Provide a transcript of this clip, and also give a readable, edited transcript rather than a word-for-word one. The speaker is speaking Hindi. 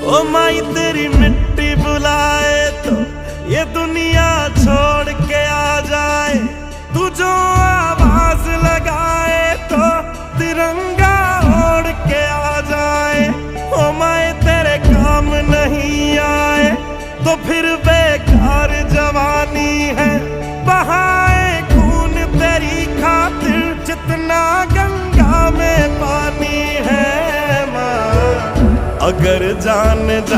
ओ माई तेरी मिट्टी बुलाए तो ये दुनिया छोड़ के आ जाए। तू जो आवाज लगाए तो तिरंगा ओढ़ के आ जाए। ओ माई तेरे काम नहीं आए तो फिर बेकार जवानी है। बहाए खून तेरी खातिर जितना गंगा में पानी है। माँ अगर जान